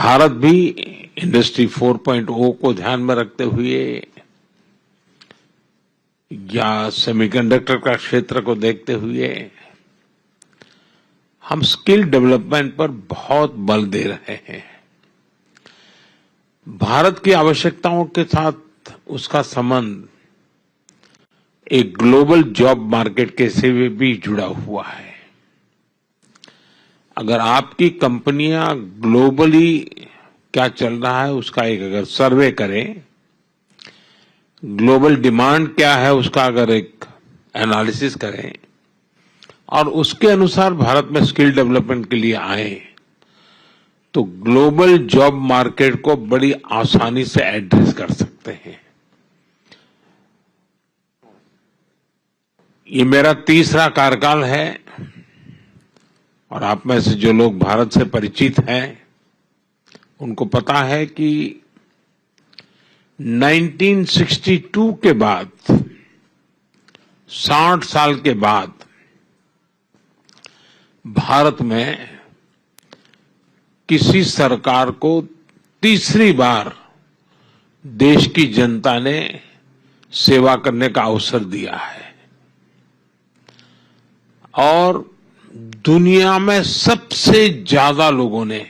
भारत भी इंडस्ट्री 4.0 को ध्यान में रखते हुए या सेमीकंडक्टर का क्षेत्र को देखते हुए हम स्किल डेवलपमेंट पर बहुत बल दे रहे हैं। भारत की आवश्यकताओं के साथ उसका संबंध एक ग्लोबल जॉब मार्केट के से भी जुड़ा हुआ है। अगर आपकी कंपनियां ग्लोबली क्या चल रहा है उसका एक अगर सर्वे करें, ग्लोबल डिमांड क्या है उसका अगर एक एनालिसिस करें और उसके अनुसार भारत में स्किल डेवलपमेंट के लिए आए तो ग्लोबल जॉब मार्केट को बड़ी आसानी से एड्रेस कर सकते हैं। ये मेरा तीसरा कार्यकाल है और आप में से जो लोग भारत से परिचित हैं उनको पता है कि 1962 के बाद 60 साल के बाद भारत में किसी सरकार को तीसरी बार देश की जनता ने सेवा करने का अवसर दिया है और दुनिया में सबसे ज्यादा लोगों ने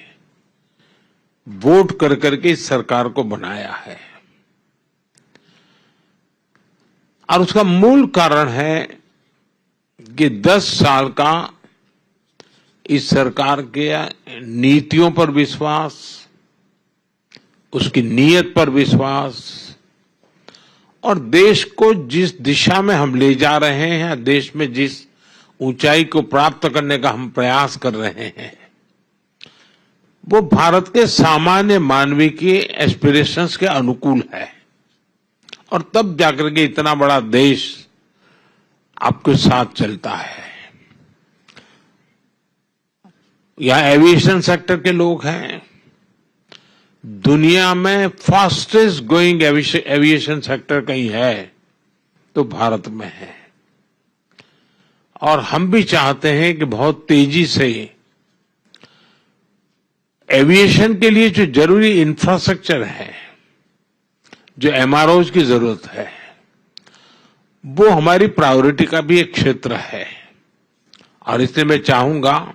वोट कर करके इस सरकार को बनाया है। और उसका मूल कारण है कि 10 साल का इस सरकार के नीतियों पर विश्वास, उसकी नीयत पर विश्वास और देश को जिस दिशा में हम ले जा रहे हैं, देश में जिस ऊंचाई को प्राप्त करने का हम प्रयास कर रहे हैं, वो भारत के सामान्य मानवीय के एस्पिरेशंस के अनुकूल है और तब जाकर के इतना बड़ा देश आपके साथ चलता है। यहाँ एविएशन सेक्टर के लोग हैं, दुनिया में फास्टेस्ट ग्रोइंग एविएशन सेक्टर कहीं है तो भारत में है और हम भी चाहते हैं कि बहुत तेजी से एविएशन के लिए जो जरूरी इंफ्रास्ट्रक्चर है, जो एमआरओज की जरूरत है, वो हमारी प्रायोरिटी का भी एक क्षेत्र है। और इसलिए मैं चाहूंगा,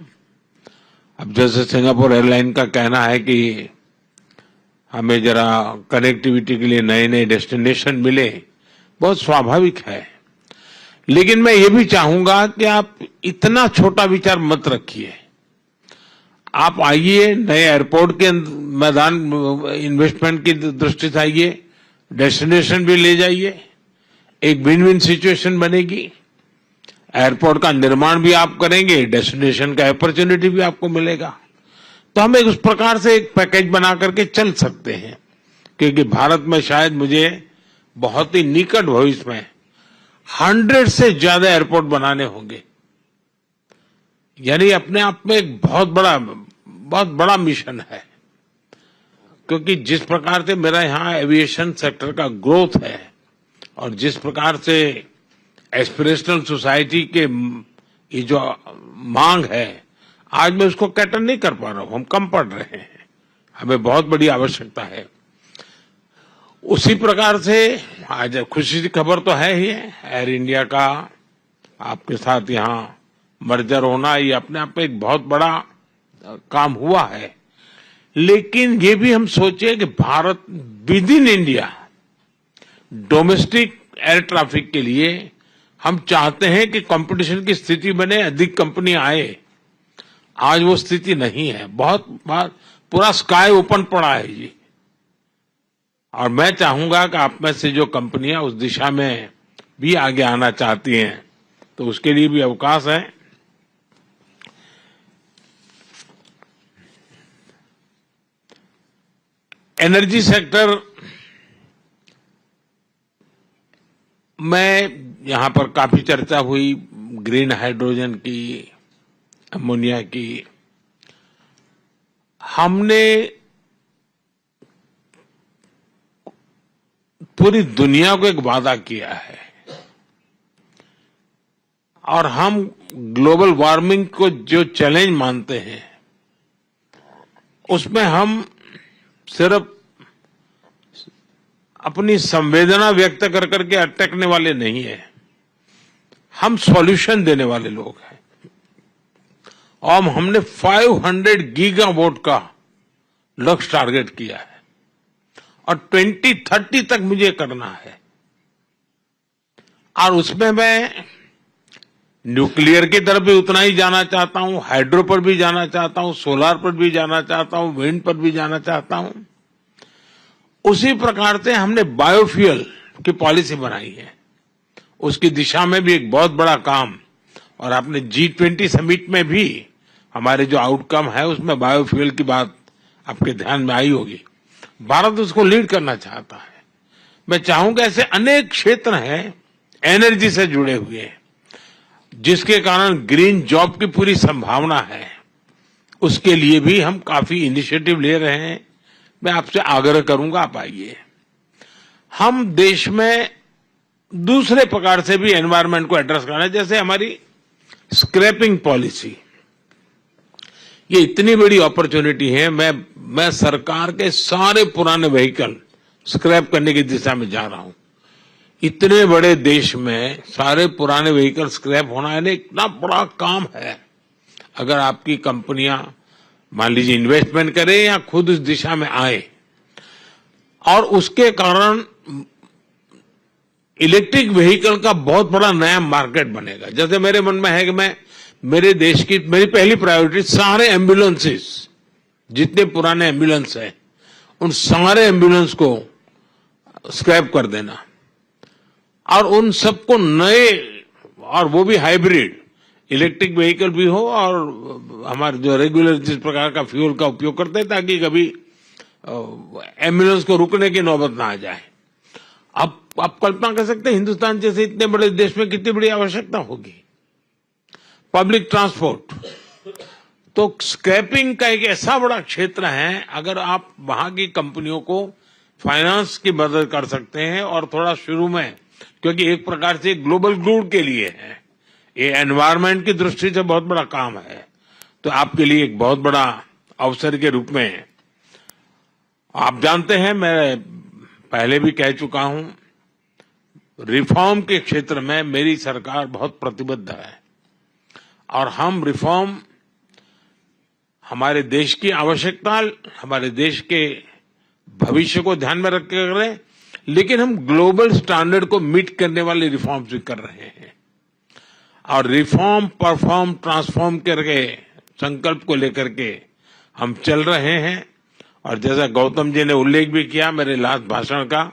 अब जैसे सिंगापुर एयरलाइन का कहना है कि हमें जरा कनेक्टिविटी के लिए नए नए डेस्टिनेशन मिले, बहुत स्वाभाविक है, लेकिन मैं ये भी चाहूंगा कि आप इतना छोटा विचार मत रखिए। आप आइए, नए एयरपोर्ट के मैदान इन्वेस्टमेंट की दृष्टि से आइए, डेस्टिनेशन भी ले जाइए, एक विन विन सिचुएशन बनेगी। एयरपोर्ट का निर्माण भी आप करेंगे, डेस्टिनेशन का अपॉर्चुनिटी भी आपको मिलेगा। तो हम एक उस प्रकार से एक पैकेज बना करके चल सकते हैं, क्योंकि भारत में शायद मुझे बहुत ही निकट भविष्य में 100 से ज्यादा एयरपोर्ट बनाने होंगे। यानी अपने आप में एक बहुत बड़ा मिशन है, क्योंकि जिस प्रकार से मेरा यहाँ एविएशन सेक्टर का ग्रोथ है और जिस प्रकार से एस्पिरेशनल सोसाइटी के ये जो मांग है, आज मैं उसको कैटर नहीं कर पा रहा हूं, हम कम पड़ रहे हैं, हमें बहुत बड़ी आवश्यकता है। उसी प्रकार से आज खुशी की खबर तो है ही, एयर इंडिया का आपके साथ यहाँ मर्जर होना, ये अपने आप में एक बहुत बड़ा काम हुआ है। लेकिन ये भी हम सोचे कि Bharat with in India domestic air traffic के लिए हम चाहते हैं कि कंपटीशन की स्थिति बने, अधिक कंपनी आए। आज वो स्थिति नहीं है, बहुत पूरा स्काई ओपन पड़ा है जी। और मैं चाहूंगा कि आप में से जो कंपनियां उस दिशा में भी आगे आना चाहती हैं तो उसके लिए भी अवकाश है। एनर्जी सेक्टर में यहां पर काफी चर्चा हुई, ग्रीन हाइड्रोजन की, अमोनिया की। हमने पूरी दुनिया को एक वादा किया है और हम ग्लोबल वार्मिंग को जो चैलेंज मानते हैं उसमें हम सिर्फ अपनी संवेदना व्यक्त कर करके अटकने वाले नहीं है, हम सॉल्यूशन देने वाले लोग हैं। और हमने 500 गीगावाट का लक्ष्य टारगेट किया है और 2030 तक मुझे करना है। और उसमें मैं न्यूक्लियर की तरफ भी उतना ही जाना चाहता हूं, हाइड्रो पर भी जाना चाहता हूं, सोलार पर भी जाना चाहता हूं, विंड पर भी जाना चाहता हूं। उसी प्रकार से हमने बायोफ्यूल की पॉलिसी बनाई है, उसकी दिशा में भी एक बहुत बड़ा काम। और आपने G20 समिट में भी हमारे जो आउटकम है उसमें बायोफ्यूल की बात आपके ध्यान में आई होगी। भारत उसको लीड करना चाहता है। मैं चाहूंगा ऐसे अनेक क्षेत्र हैं एनर्जी से जुड़े हुए, जिसके कारण ग्रीन जॉब की पूरी संभावना है। उसके लिए भी हम काफी इनिशिएटिव ले रहे हैं। मैं आपसे आग्रह करूंगा, आप आइए। हम देश में दूसरे प्रकार से भी एनवायरनमेंट को एड्रेस करना है, जैसे हमारी स्क्रैपिंग पॉलिसी। ये इतनी बड़ी अपॉर्चुनिटी है। मैं सरकार के सारे पुराने व्हीकल स्क्रैप करने की दिशा में जा रहा हूं। इतने बड़े देश में सारे पुराने व्हीकल स्क्रैप होना है, इतना बड़ा काम है। अगर आपकी कंपनियां मान लीजिए इन्वेस्टमेंट करें या खुद उस दिशा में आए, और उसके कारण इलेक्ट्रिक व्हीकल का बहुत बड़ा नया मार्केट बनेगा। जैसे मेरे मन में है कि मैं मेरे देश की मेरी पहली प्रायोरिटी सारे एम्बुलेंसेस, जितने पुराने एम्बुलेंस है उन सारे एम्बुलेंस को स्क्रैप कर देना और उन सबको नए, और वो भी हाइब्रिड इलेक्ट्रिक व्हीकल भी हो और हमारे जो रेगुलर जिस प्रकार का फ्यूल का उपयोग करते हैं, ताकि कभी एम्बुलेंस को रुकने की नौबत ना आ जाए। अब आप कल्पना कर सकते हैं हिंदुस्तान जैसे इतने बड़े देश में कितनी बड़ी आवश्यकता होगी पब्लिक ट्रांसपोर्ट। तो स्क्रैपिंग का एक ऐसा बड़ा क्षेत्र है, अगर आप वहां की कंपनियों को फाइनेंस की मदद कर सकते हैं और थोड़ा शुरू में, क्योंकि एक प्रकार से ग्लोबल गुड के लिए है, ये एनवायरनमेंट की दृष्टि से बहुत बड़ा काम है, तो आपके लिए एक बहुत बड़ा अवसर के रूप में। आप जानते हैं, मैं पहले भी कह चुका हूं, रिफॉर्म के क्षेत्र में मेरी सरकार बहुत प्रतिबद्ध है और हम रिफॉर्म हमारे देश की आवश्यकता, हमारे देश के भविष्य को ध्यान में रख के कर रहे हैं, लेकिन हम ग्लोबल स्टैंडर्ड को मीट करने वाले रिफॉर्म्स भी कर रहे हैं। और रिफॉर्म परफॉर्म ट्रांसफॉर्म करके संकल्प को लेकर के हम चल रहे हैं। और जैसा गौतम जी ने उल्लेख भी किया मेरे लास्ट भाषण का,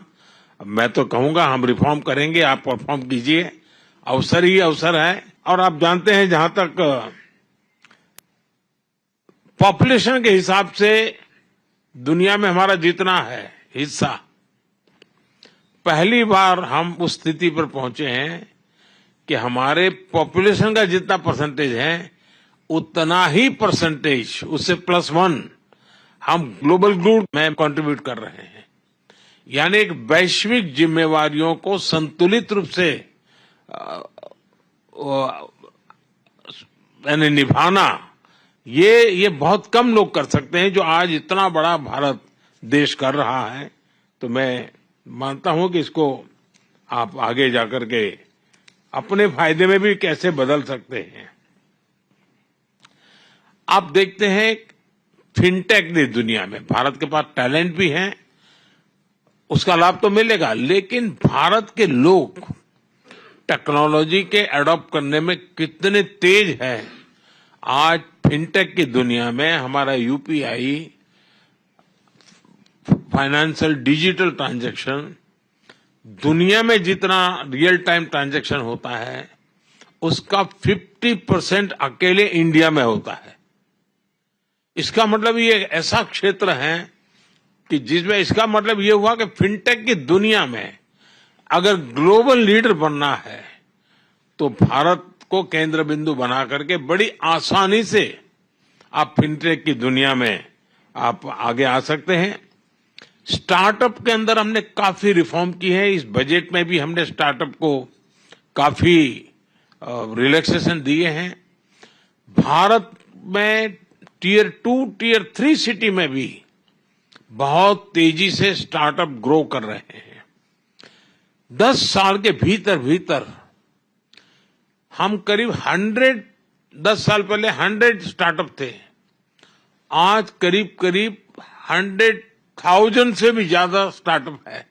मैं तो कहूंगा हम रिफॉर्म करेंगे, आप परफॉर्म कीजिए। अवसर ही अवसर है। और आप जानते हैं, जहां तक पॉपुलेशन के हिसाब से दुनिया में हमारा जितना है हिस्सा, पहली बार हम उस स्थिति पर पहुंचे हैं कि हमारे पॉपुलेशन का जितना परसेंटेज है उतना ही परसेंटेज, उससे +1 हम ग्लोबल गुड में कंट्रीब्यूट कर रहे हैं। यानी एक वैश्विक जिम्मेवारियों को संतुलित रूप से निभाना, ये बहुत कम लोग कर सकते हैं, जो आज इतना बड़ा भारत देश कर रहा है। तो मैं मानता हूं कि इसको आप आगे जाकर के अपने फायदे में भी कैसे बदल सकते हैं। आप देखते हैं फिनटेक की दुनिया में भारत के पास टैलेंट भी है, उसका लाभ तो मिलेगा, लेकिन भारत के लोग टेक्नोलॉजी के अडॉप्ट करने में कितने तेज हैं। आज फिनटेक की दुनिया में हमारा यूपीआई, फाइनेंशियल डिजिटल ट्रांजैक्शन, दुनिया में जितना रियल टाइम ट्रांजैक्शन होता है उसका 50% अकेले इंडिया में होता है। इसका मतलब ये ऐसा क्षेत्र है कि जिसमें, इसका मतलब ये हुआ कि फिनटेक की दुनिया में अगर ग्लोबल लीडर बनना है तो भारत को केंद्र बिंदु बना करके बड़ी आसानी से आप फिनटेक की दुनिया में आप आगे आ सकते हैं। स्टार्टअप के अंदर हमने काफी रिफॉर्म की है। इस बजट में भी हमने स्टार्टअप को काफी रिलैक्सेशन दिए हैं। भारत में Tier 2, Tier 3 सिटी में भी बहुत तेजी से स्टार्टअप ग्रो कर रहे हैं। 10 साल के भीतर भीतर हम करीब 10 साल पहले 100 स्टार्टअप थे, आज करीब करीब 100,000 से भी ज्यादा स्टार्टअप है।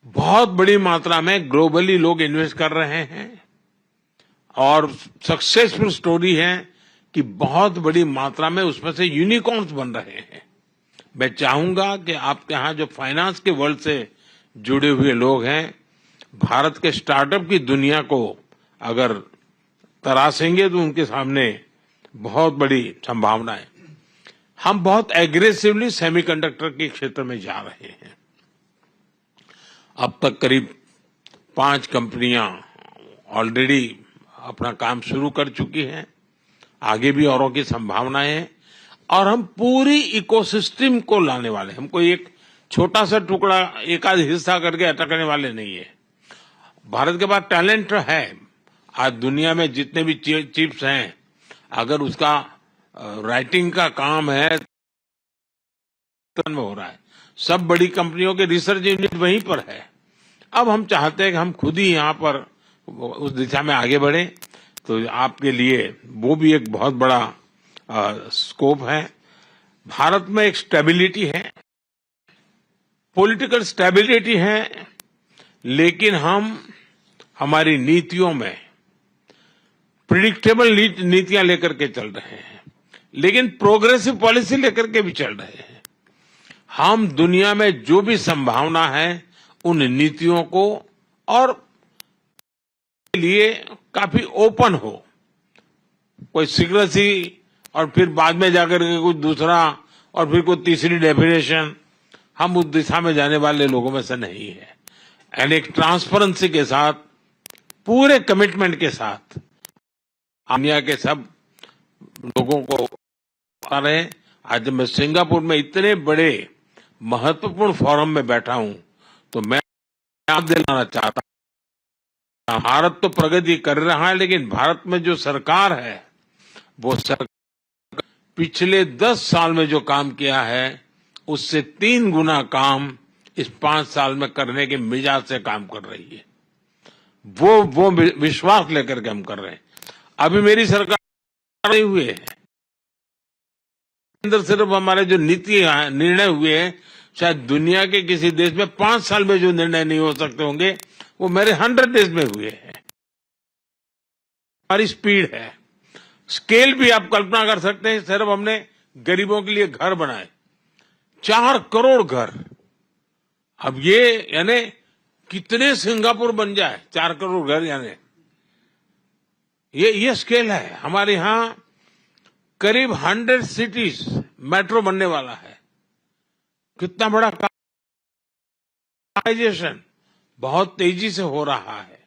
बहुत बड़ी मात्रा में ग्लोबली लोग इन्वेस्ट कर रहे हैं और सक्सेसफुल स्टोरी है कि बहुत बड़ी मात्रा में उसमें से यूनिकॉर्न्स बन रहे हैं। मैं चाहूंगा कि आपके यहाँ जो फाइनेंस के वर्ल्ड से जुड़े हुए लोग हैं, भारत के स्टार्टअप की दुनिया को अगर तराशेंगे तो उनके सामने बहुत बड़ी संभावना है। हम बहुत एग्रेसिवली सेमीकंडक्टर के क्षेत्र में जा रहे हैं। अब तक करीब 5 कंपनियां ऑलरेडी अपना काम शुरू कर चुकी हैं, आगे भी औरों की संभावनाएं हैं और हम पूरी इकोसिस्टम को लाने वाले हैं। हम कोई एक छोटा सा टुकड़ा एक आध हिस्सा करके अटकने वाले नहीं है। भारत के पास टैलेंट है। आज दुनिया में जितने भी चिप्स हैं, अगर उसका राइटिंग का काम है हो रहा है, सब बड़ी कंपनियों के रिसर्च यूनिट वहीं पर है। अब हम चाहते हैं कि हम खुद ही यहाँ पर उस दिशा में आगे बढ़े, तो आपके लिए वो भी एक बहुत बड़ा स्कोप है। भारत में एक स्टेबिलिटी है, पॉलिटिकल स्टेबिलिटी है, लेकिन हम हमारी नीतियों में प्रिडिक्टेबल नीतियां लेकर के चल रहे हैं, लेकिन प्रोग्रेसिव पॉलिसी लेकर के भी चल रहे हैं। हम दुनिया में जो भी संभावना है उन नीतियों को और के लिए काफी ओपन हो, कोई सीक्रेसी और फिर बाद में जाकर के कुछ दूसरा और फिर कोई तीसरी डेफिनेशन, हम उस दिशा में जाने वाले लोगों में से नहीं है। एंड एक ट्रांसपेरेंसी के साथ, पूरे कमिटमेंट के साथ दुनिया के सब लोगों को आ रहे। आज मैं सिंगापुर में इतने बड़े महत्वपूर्ण फोरम में बैठा हूं, तो मैं याद दिलाना चाहता हूं, भारत तो प्रगति कर रहा है, लेकिन भारत में जो सरकार है वो सरकार पिछले 10 साल में जो काम किया है उससे 3 गुना काम इस 5 साल में करने के मिजाज से काम कर रही है। वो विश्वास लेकर के हम कर रहे हैं। अभी मेरी सरकार नहीं हुए है, अंदर सिर्फ हमारे जो नीति निर्णय हुए हैं, शायद दुनिया के किसी देश में 5 साल में जो निर्णय नहीं हो सकते होंगे, वो मेरे 100 डेज में हुए हैं। हमारी स्पीड है, स्केल भी आप कल्पना कर सकते हैं। सिर्फ हमने गरीबों के लिए घर बनाए, 4 करोड़ घर। अब ये यानी कितने सिंगापुर बन जाए, 4 करोड़ घर, यानी ये स्केल है। हमारे यहां करीब 100 सिटीज मेट्रो बनने वाला है। कितना बड़ा कार्बनाइजेशन बहुत तेजी से हो रहा है।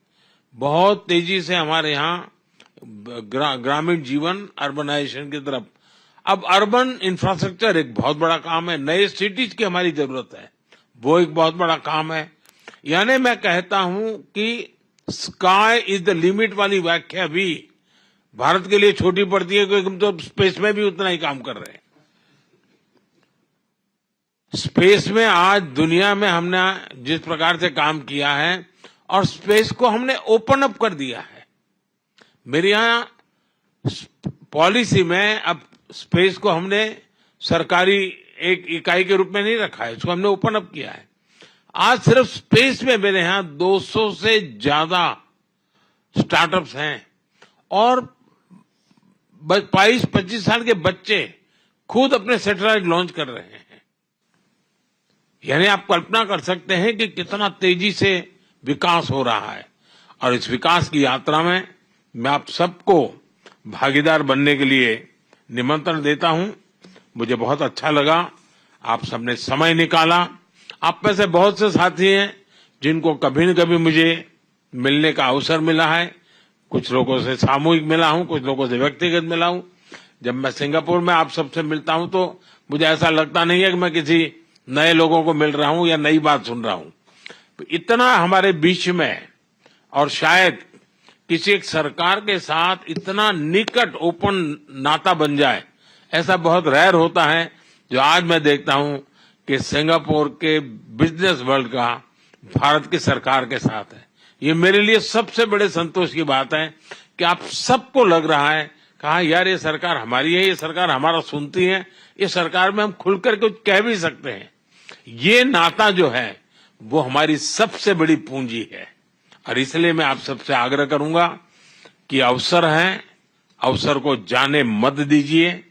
बहुत तेजी से हमारे यहाँ ग्रामीण जीवन अर्बनाइजेशन की तरफ। अब अर्बन इंफ्रास्ट्रक्चर एक बहुत बड़ा काम है, नए सिटीज की हमारी जरूरत है, वो एक बहुत बड़ा काम है। यानी मैं कहता हूं कि स्काई इज द लिमिट वाली व्याख्या भी भारत के लिए छोटी पड़ती है, क्योंकि हम तो स्पेस में भी उतना ही काम कर रहे हैं। स्पेस में आज दुनिया में हमने जिस प्रकार से काम किया है और स्पेस को हमने ओपन अप कर दिया है। मेरे यहाँ पॉलिसी में अब स्पेस को हमने सरकारी एक इकाई के रूप में नहीं रखा है, इसको हमने ओपन अप किया है। आज सिर्फ स्पेस में मेरे यहाँ 200 से ज्यादा स्टार्टअप्स हैं और 22-25 साल के बच्चे खुद अपने सैटेलाइट लॉन्च कर रहे हैं। यानी आप कल्पना कर सकते हैं कि कितना तेजी से विकास हो रहा है। और इस विकास की यात्रा में मैं आप सबको भागीदार बनने के लिए निमंत्रण देता हूं। मुझे बहुत अच्छा लगा, आप सबने समय निकाला। आप में से बहुत से साथी हैं जिनको कभी न कभी मुझे मिलने का अवसर मिला है। कुछ लोगों से सामूहिक मिला हूं, कुछ लोगों से व्यक्तिगत मिला हूं। जब मैं सिंगापुर में आप सबसे मिलता हूं तो मुझे ऐसा लगता नहीं है कि मैं किसी नए लोगों को मिल रहा हूं या नई बात सुन रहा हूं। इतना हमारे बीच में, और शायद किसी एक सरकार के साथ इतना निकट ओपन नाता बन जाए, ऐसा बहुत रेयर होता है जो आज मैं देखता हूं कि सिंगापुर के बिजनेस वर्ल्ड का भारत की सरकार के साथ है, ये मेरे लिए सबसे बड़े संतोष की बात है कि आप सबको लग रहा है कहा यार ये सरकार हमारी है, ये सरकार हमारा सुनती है, ये सरकार में हम खुलकर कुछ कह भी सकते हैं। ये नाता जो है वो हमारी सबसे बड़ी पूंजी है और इसलिए मैं आप सबसे आग्रह करूंगा कि अवसर है, अवसर को जाने मत दीजिए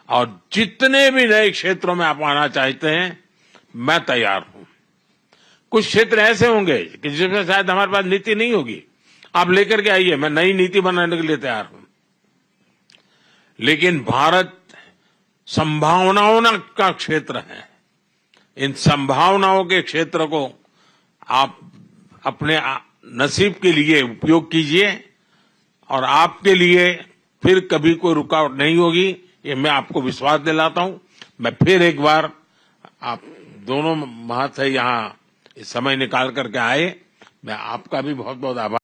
और जितने भी नए क्षेत्रों में आप आना चाहते हैं मैं तैयार हूं। कुछ क्षेत्र ऐसे होंगे कि जिसमें शायद हमारे पास नीति नहीं होगी, आप लेकर के आइए, मैं नई नीति बनाने के लिए तैयार हूं। लेकिन भारत संभावनाओं का क्षेत्र है, इन संभावनाओं के क्षेत्र को आप अपने नसीब के लिए उपयोग कीजिए और आपके लिए फिर कभी कोई रुकावट नहीं होगी, ये मैं आपको विश्वास दिलाता हूं। मैं फिर एक बार आप दोनों महाशय यहाँ इस समय निकाल करके आए, मैं आपका भी बहुत बहुत आभार।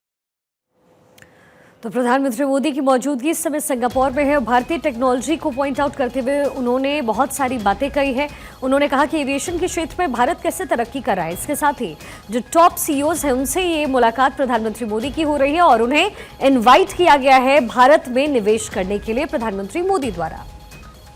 तो प्रधानमंत्री मोदी की मौजूदगी इस समय सिंगापुर में है और भारतीय टेक्नोलॉजी को पॉइंट आउट करते हुए उन्होंने बहुत सारी बातें कही है। उन्होंने कहा कि एविएशन के क्षेत्र में भारत कैसे तरक्की कर रहा है। इसके साथ ही जो टॉप सीईओज हैं उनसे ये मुलाकात प्रधानमंत्री मोदी की हो रही है और उन्हें इनवाइट किया गया है भारत में निवेश करने के लिए प्रधानमंत्री मोदी द्वारा।